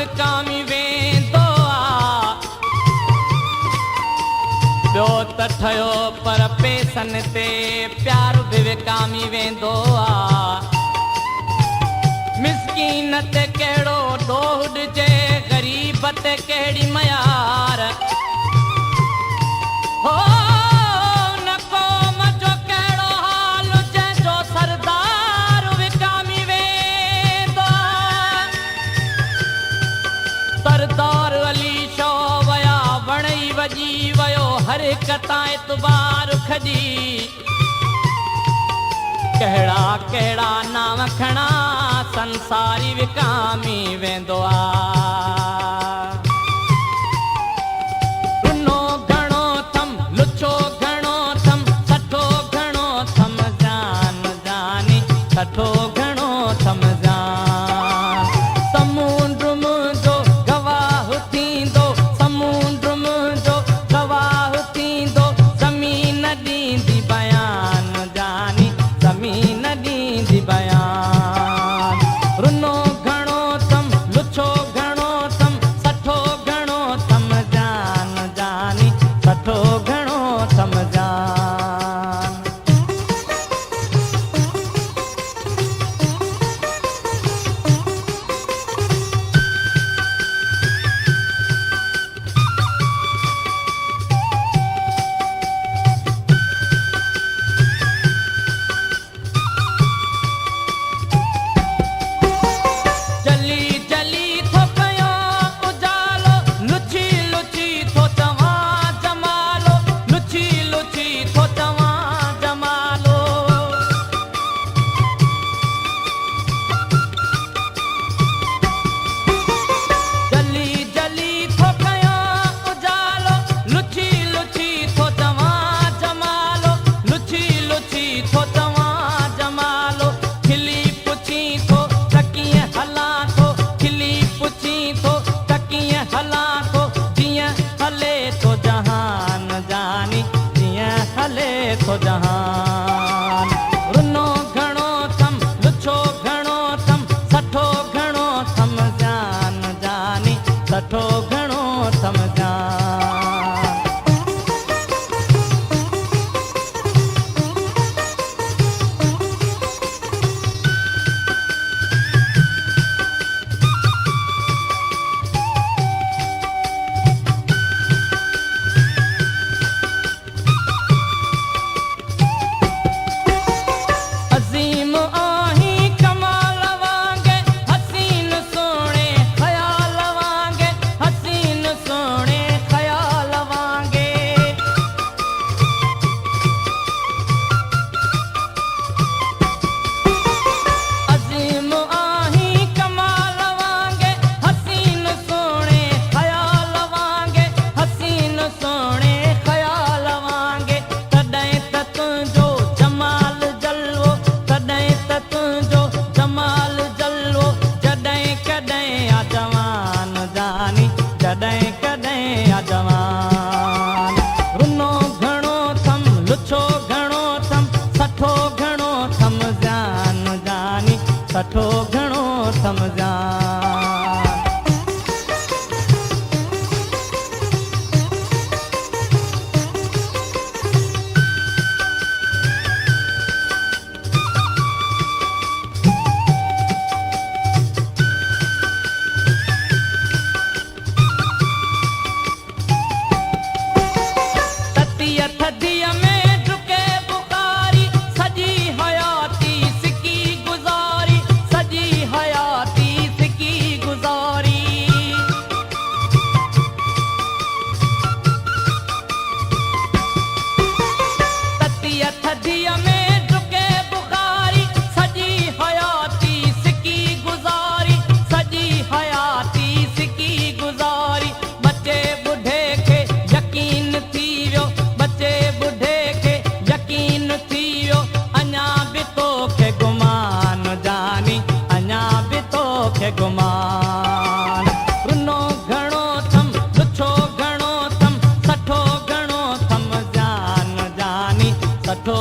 विकामी वेंदो आ ॿियो त ठहियो पर पैसनि ते प्यार बि विकामी वेंदो आ मिसकीन ते कहिड़ो ॾोह ॾिजे ग़रीब ते कहिड़ी मयार हो न क़ौम जो कहिड़ो हाल जंहिंजो सरदार विकामी वेंदो सरदार अली शो वया वणई वॼी वियो हर हिक तां एतबार खॼी कहिड़ा कहिड़ा नाम खणा संसारी विकामी वेंदो आ रुनो घणो थम लुछो घणो थम सठो घणो थम जान जानी सठो घणो थम जान समुंड मुंहिंजो गवाह थींदो समुंड मुंहिंजो गवाह थींदो ज़मीन ॾींदी बयान जानी ज़मीन ॾींदी बयान रुनो घणो थम लुछो घणो थम सठो घणो थम जान जानी सठो घणो थम जान जली जली थो कयो उजालो लुची लुची थो चवां जमालो लुची लुची थो चवां जमालो जली जली थो कयो उजालो लुची लुची थो चवां जमालो लुची लुची थो चवां जमालो खिली पुछी थो त कीअं हलां थो खिली पुछी थो त कीअं हलां थो जीअं हले थो जहान जानी जीअं हले थो जहान रुनो घणो थम लुछो घणो थम सठो घणो थम जान जानी सठो घणो थम जान अज़ीम आहीं कमाल वांगे हसीन सोणे ख़याल वांगे हसीन सोणे ख़याल वांगे अज़ीम आहीं कमाल वांगे हसीन सोणे ख़याल वांगे हसीन सोणे ख़याल वांगे तॾहिं त तुंहिंजो जमाल जलवो तॾहिं त तुंहिंजो जमाल जलवो जॾहिं कॾहिं आ जवान जानी जॾहिं कॾहिं आ जवान रुनो घणो थम लुछो घणो थम सठो घणो थम जान जानी सठो घणो थम जान ततीअ थधीअ में डुके बुखारी सॼी हयाती सिकी गुज़ारी सॼी हयाती सिकी गुज़ारी ततीअ थधीअ में डुके बुखारी सॼी हयाती सिकी गुज़ारी सॼी हयाती सिकी गुज़ारी बचे बुढे खे यकीन थी वियो बचे बुढे खे यकीन थी वियो अञा बि तोखे गुमान जानी अञा बि तोखे गुमान रुनो घणो थम लुछो घणो थम सठो घणो थम जान जानी सठो